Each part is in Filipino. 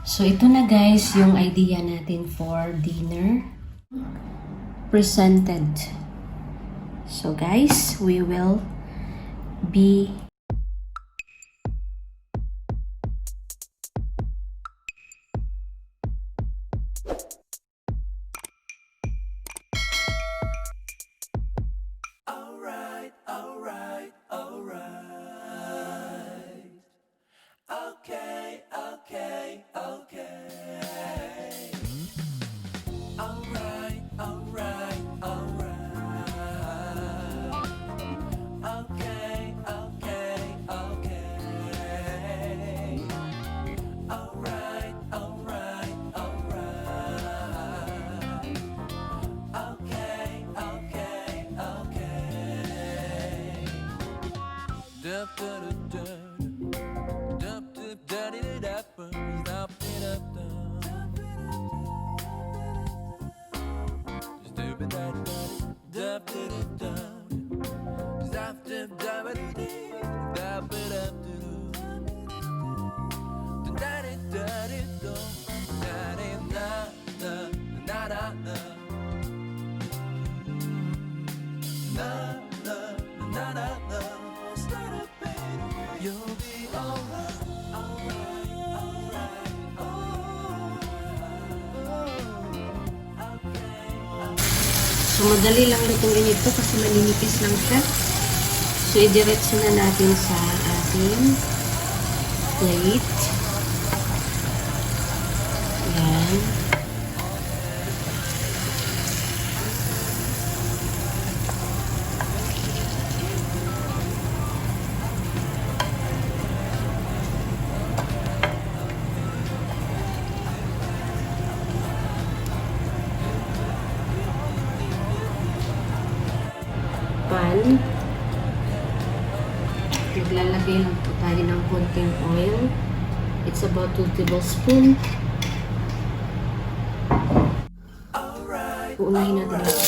So, ito na guys yung idea natin for dinner. Presented. So, guys, we will be So, madali lang lutuin ito kasi maninipis lang siya. So, idiretso na natin sa ating plate. Ayan. Pan. Naglalagay lang po tayo ng konting oil. It's about 2 tablespoons. Uunahin natin ito.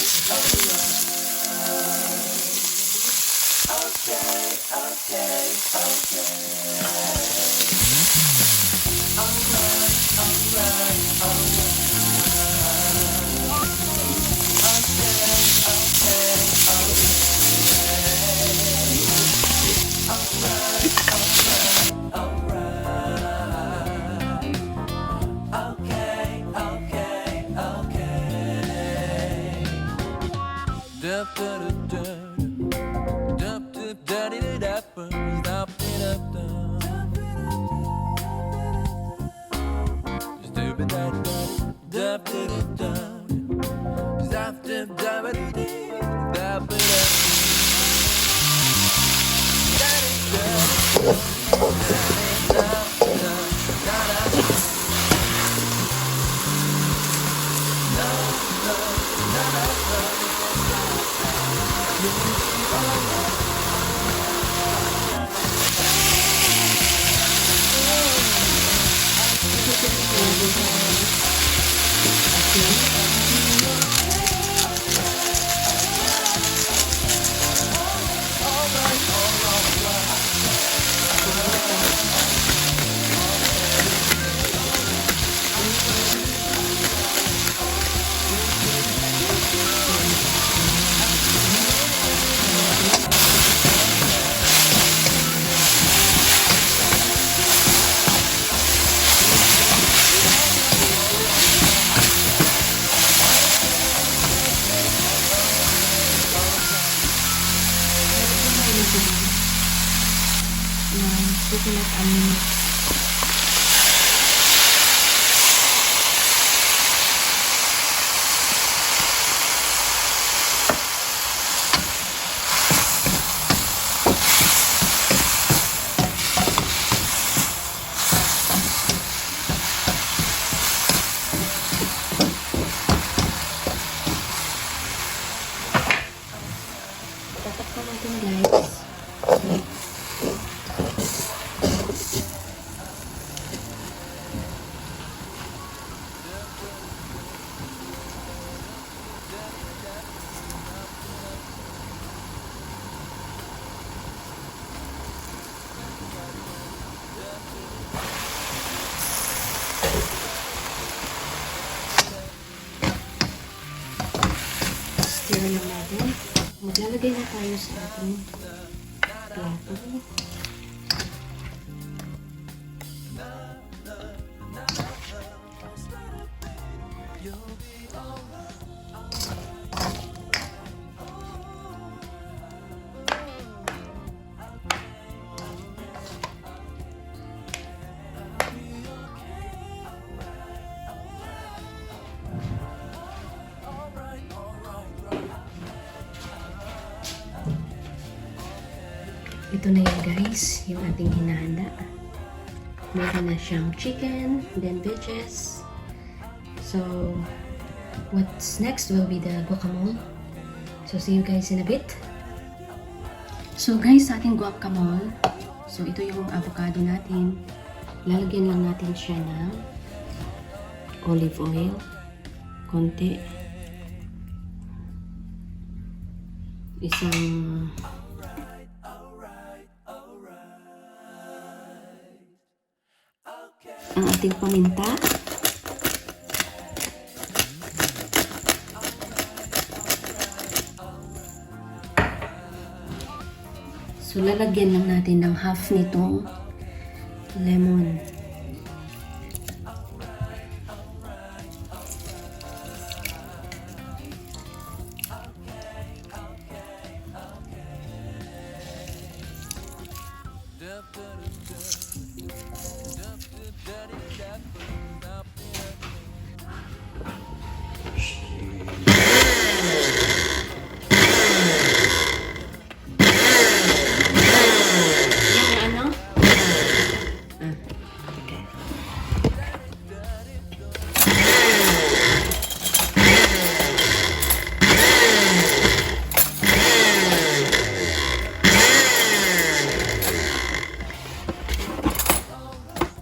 Coconut almond. Tatak natin guys. lagay na tayo sa ating plato. Ito na yan guys, yung ating hinahanda. Meron na siyang chicken, then veggies. So, what's next will be the guacamole. So, see you guys in a bit. So guys, sa ating guacamole, so ito yung avocado natin. Lalagyan lang natin siya ng olive oil, konti. Isang ang ating paminta. So, lalagyan lang natin ng half nitong lemon.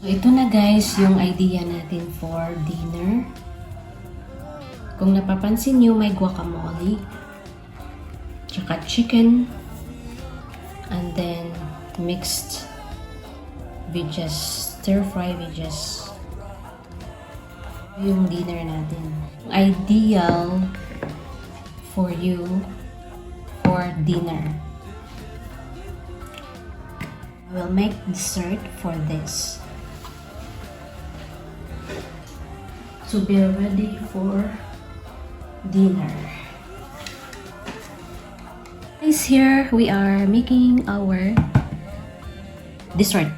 So, ito na guys yung idea natin for dinner. Kung napapansin nyo, may guacamole, tsaka chicken, and then mixed veggies, stir-fry veggies. Yung dinner natin. Ideal for you for dinner. I will make dessert for this. To be ready for dinner. Guys, here we are making our dessert.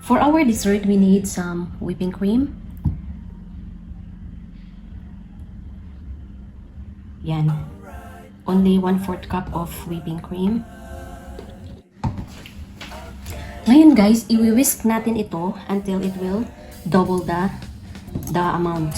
For our dessert, we need some whipping cream. Yan. Only 1/4 cup of whipping cream. Ngayon guys, i-whisk natin ito until it will double the amount.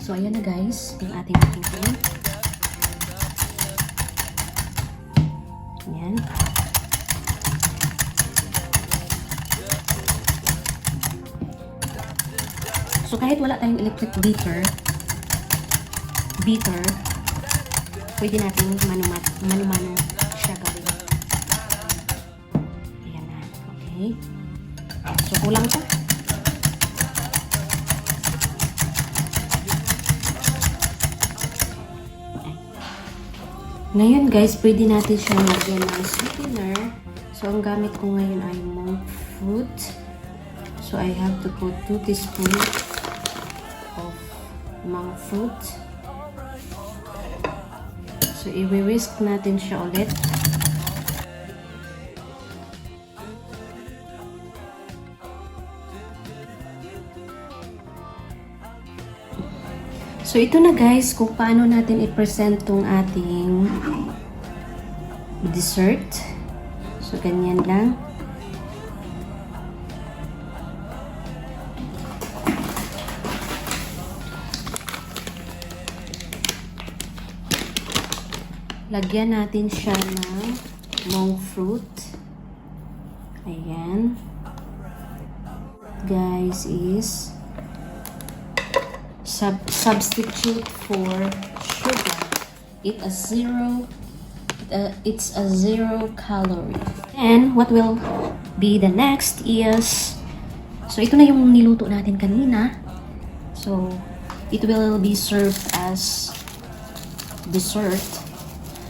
So, ayan na guys, yung ating whipping cream. Ayan. So, kahit wala tayong electric beater, pwede natin mano-mano siya gawin. Ayan na. Okay. So, kulang pa. Ngayon guys, pwede natin siyang lagyan ng sweetener. So, ang gamit ko ngayon ay monk fruit. So, I have to put 2 teaspoons of monk fruit. So, i-whisk natin siya ulit. So, ito na guys, kung paano natin i-present tong ating dessert. So, ganyan lang. Lagyan natin siya ng monk fruit. Ayan. Guys, is substitute for sugar. It's a zero calorie. And what will be the next is, so ito na yung niluto natin kanina. So it will be served as dessert.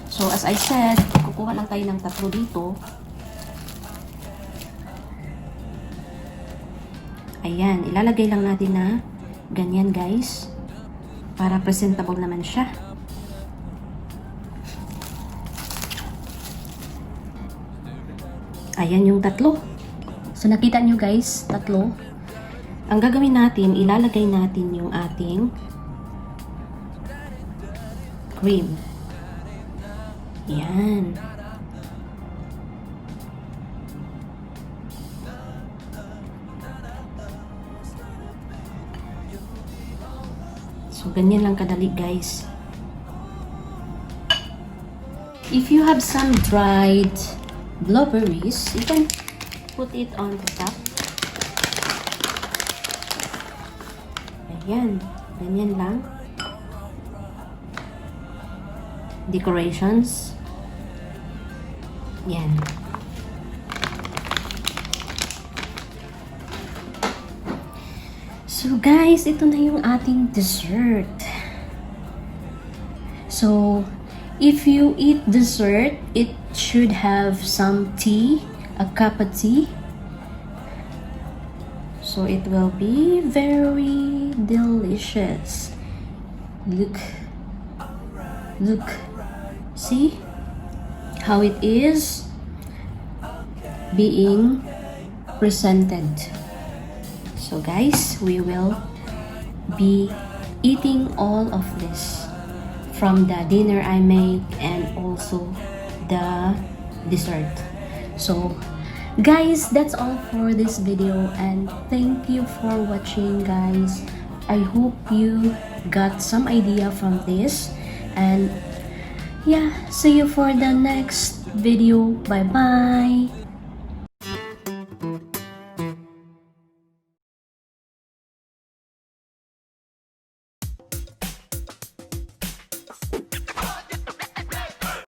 So as I said, kukuha lang tayo ng 3 dito. Ayan, ilalagay lang natin na ganyan guys, para presentable naman siya. Ayan yung 3. So nakita nyo guys, 3. Ang gagawin natin, ilalagay natin yung ating cream. Ayan. So, ganyan lang kadali, guys. If you have some dried blueberries, you can put it on the top. Ayan. Ganyan lang. Decorations. Yan. So guys, ito na yung ating dessert. So, if you eat dessert, it should have some tea, a cup of tea. So it will be very delicious. Look. See how it is being presented. So guys, we will be eating all of this from the dinner I made and also the dessert. So guys, that's all for this video, and thank you for watching guys. I hope you got some idea from this, and yeah, see you for the next video. Bye bye.